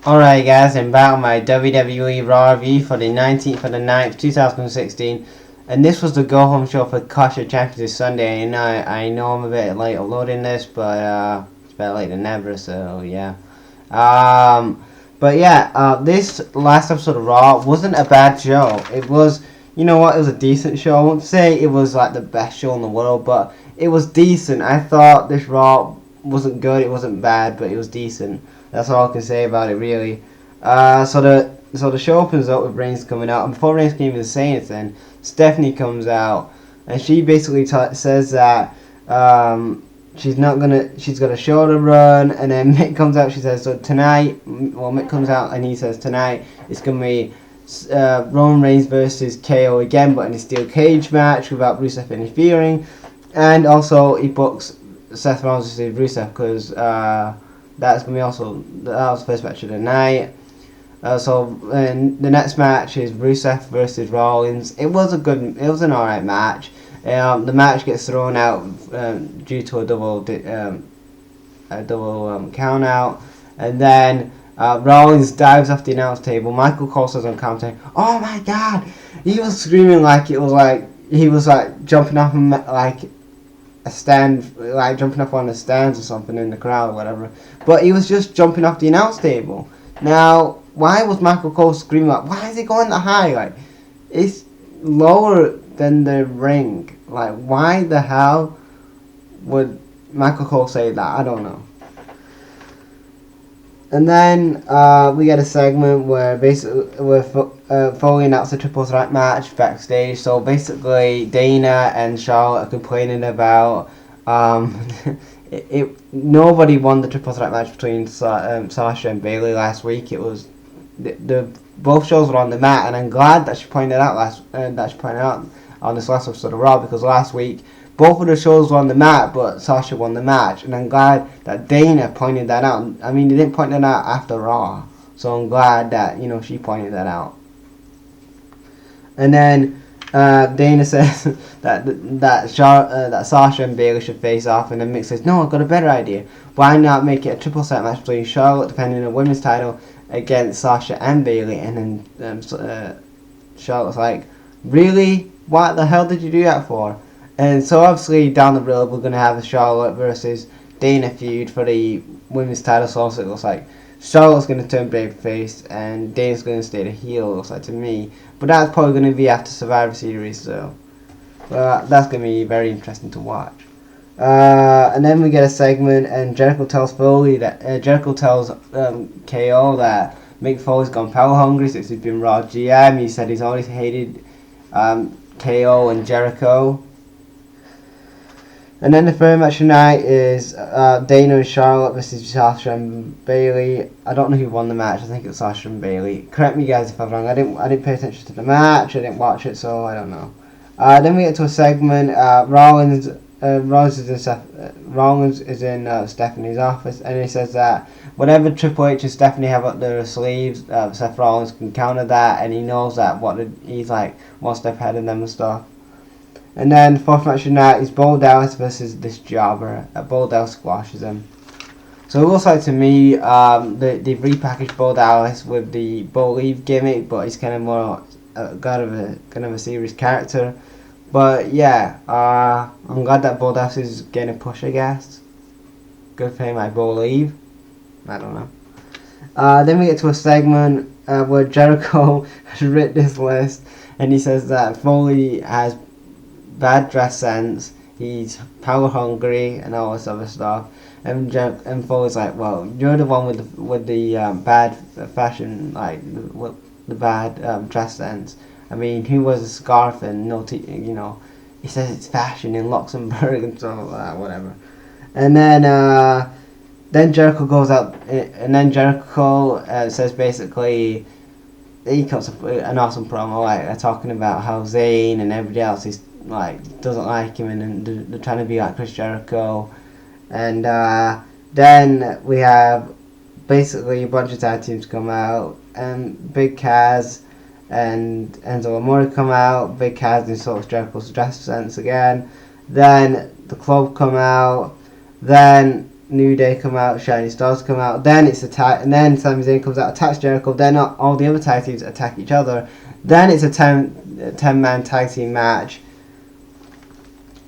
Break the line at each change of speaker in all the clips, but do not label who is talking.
Alright guys, I'm back on my WWE Raw review for the 19th of the 9th, 2016. And this was the go-home show for Clash of Champions this Sunday. And I know I'm a bit late uploading this, but it's better late than never, so yeah. This last episode of Raw wasn't a bad show. It was, you know what, it was a decent show. I won't say it was like the best show in the world, but it was decent. I thought this Raw wasn't good, it wasn't bad, but it was decent. That's all I can say about it, really. So the show opens up with Reigns coming out, and before Reigns can even say anything, Stephanie comes out, and she basically says that she's got a show to run, and then Mick comes out. She says, so tonight, well, Mick comes out and he says tonight it's gonna be Roman Reigns versus KO again, but in a steel cage match without Rusev interfering, and also he books Seth Rollins versus Rusev because that's gonna be that was the first match of the night. The next match is Rusev versus Rollins. It was an alright match. The match gets thrown out due to a double count out, and then Rollins dives off the announce table. Michael Cole says on commentary, "Oh my God!" He was screaming like it was like he was like jumping off like a stand, like jumping up on the stands or something in the crowd or whatever. But he was just jumping off the announce table. Now, why was Michael Cole screaming like, why is he going that high? Like, it's lower than the ring. Like, why the hell would Michael Cole say that? I don't know. And then we get a segment where basically Foley announced a triple threat match backstage. So basically, Dana and Charlotte are complaining about nobody won the triple threat match between Sasha and Bayley last week. It was both shows were on the mat, and I'm glad that she pointed out on this last episode of Raw, because last week both of the shows were on the mat, but Sasha won the match, and I'm glad that Dana pointed that out. I mean, they didn't point that out after Raw, so I'm glad that she pointed that out. And then Dana says that Sasha and Bayley should face off, and then Mick says, "No, I've got a better idea. Why not make it a triple threat match between Charlotte defending the women's title against Sasha and Bayley?" And then Charlotte's like, "Really? What the hell did you do that for?" And so obviously down the road we're going to have a Charlotte versus Dana feud for the women's title. So also it looks like Charlotte's going to turn babyface and Dana's going to stay the heel, it looks like to me. But that's probably going to be after Survivor Series, so that's going to be very interesting to watch. And then we get a segment, and Jericho tells KO that Mick Foley's gone power hungry since he's been Raw GM. He said he's always hated KO and Jericho. And then the third match tonight is Dana and Charlotte versus Sasha and Bayley. I don't know who won the match. I think it was Sasha and Bayley. Correct me guys if I'm wrong. I didn't pay attention to the match. I didn't watch it, so I don't know. Then we get to a segment. Rollins is in Stephanie's office, and he says that whatever Triple H and Stephanie have up their sleeves, Seth Rollins can counter that, and he knows that he's like one step ahead of them and stuff. And then the fourth match of the night is Bo Dallas versus this jobber. Bo Dallas squashes him. So it looks like to me they've repackaged Bo Dallas with the Bo Leave gimmick, but he's kind of more kind of a serious character. But yeah, I'm glad that Bo Dallas is getting a push, I guess. Good for him, like Bo Leave. I don't know. Then we get to a segment where Jericho has written this list, and he says that Foley has bad dress sense, he's power hungry, and all this other stuff. And Foley's like, "Well, you're the one with the bad fashion, like the bad dress sense. I mean, who wears a scarf and no he says it's fashion in Luxembourg and stuff like that, whatever." And then Jericho goes out, and then Jericho says basically, he cuts an awesome promo, like talking about how Zayn and everybody else is like doesn't like him, and they're trying to be like Chris Jericho. And then we have basically a bunch of tag teams come out, and Big Cass and Enzo Amore come out. Big Cass insults Jericho's dress sense again. Then the Club come out. Then New Day come out, Shining Stars come out. Then it's attack, and then Sami Zayn comes out, attacks Jericho. Then all the other tag teams attack each other. Then it's a 10-man tag team match.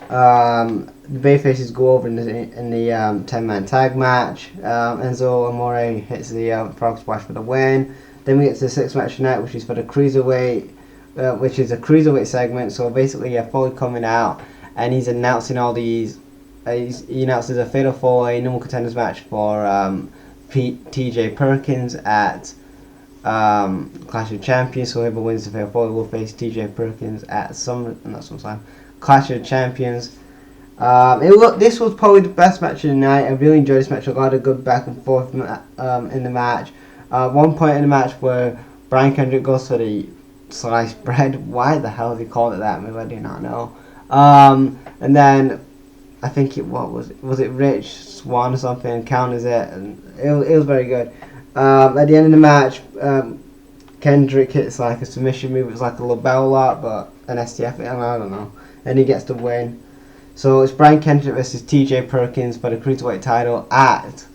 The Bayfaces go over in the 10-man tag match. Enzo Amore hits the frog splash for the win. Then we get to the 6th match tonight, which is for the cruiserweight, which is a cruiserweight segment. So basically, Foley coming out and he's announcing all these. He announces a fatal 4-way number contenders match for TJ Perkins at Clash of Champions. So whoever wins the fatal 4-way will face TJ Perkins at Clash of Champions. This was probably the best match of the night. I really enjoyed this match. I got a good back and forth in the match. One point in the match where Brian Kendrick goes for the sliced bread. Why the hell did he call it that? Maybe I do not know. And then I think it was it Rich Swan or something counters it, and it was very good. At the end of the match, Kendrick hits like a submission move. It was like a LaBelle lock, but an STF. I don't know. And he gets the win. So it's Brian Kendrick versus TJ Perkins for the cruiserweight title at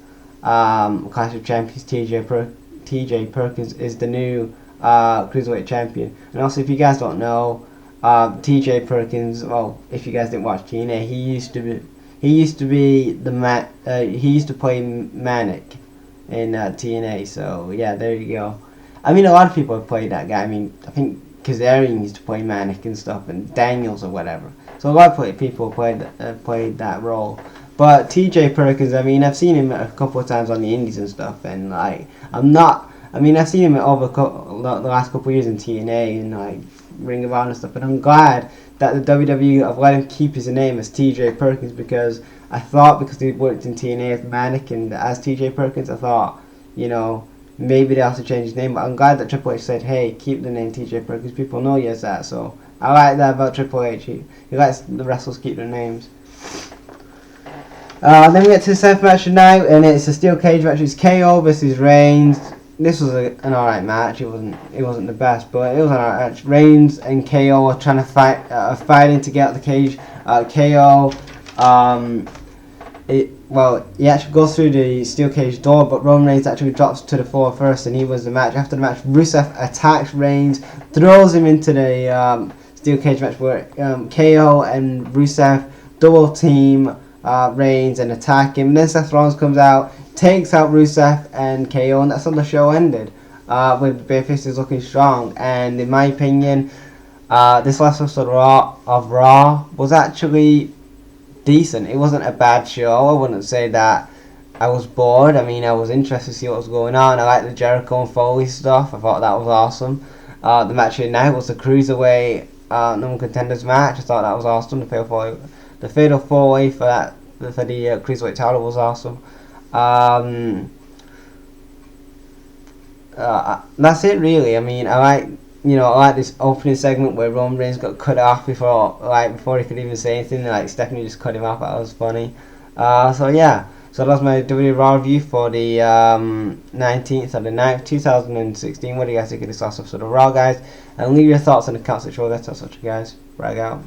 Clash of Champions. TJ Perkins is the new cruiserweight champion. And also, if you guys don't know, TJ Perkins, well, if you guys didn't watch TNA, he used to play Manic in TNA. So yeah, there you go. I mean, a lot of people have played that guy. I mean, I think Kazarian used to play Manic and stuff, and Daniels or whatever. So a lot of people played that role. But TJ Perkins, I mean, I've seen him a couple of times on the indies and stuff, and like, I've seen him over the last couple of years in TNA and like Ring of Honor and stuff, but I'm glad that the WWE have let him keep his name as TJ Perkins, because I thought, because he worked in TNA as Manic and as TJ Perkins, I thought, you know, maybe they have to change his name. But I'm glad that Triple H said, hey, keep the name TJ Perkins. People know you as that. So I like that about Triple H. He lets the wrestlers keep their names. Then we get to the 7th match tonight, and it's a steel cage match. It's KO versus Reigns. This was an alright match. It wasn't the best, but it was an alright match. Reigns and KO are trying to fighting to get out the cage. KO, he actually goes through the steel cage door, but Roman Reigns actually drops to the floor first, and he wins the match. After the match, Rusev attacks Reigns, throws him into the steel cage match where KO and Rusev double team Reigns and attack him. And then Seth Rollins comes out, takes out Rusev and KO, and that's how the show ended, with Bayfaces looking strong. And in my opinion, this last episode of Raw was actually decent. It wasn't a bad show. I wouldn't say that I was bored. I mean, I was interested to see what was going on. I liked the Jericho and Foley stuff. I thought that was awesome. The match of the night was the Cruiserweight number contenders match. I thought that was awesome. The fatal 4-way for the Cruiserweight title was awesome. That's it really. I mean, I like this opening segment where Roman Reigns got cut off before he could even say anything. Like Stephanie just cut him off. That was funny. So yeah. So that's my WWE Raw review for the 19th of the 9th, 2016. What do you guys think of this last episode of Raw, guys? And leave your thoughts in the comments section. That's such guys. Brag out.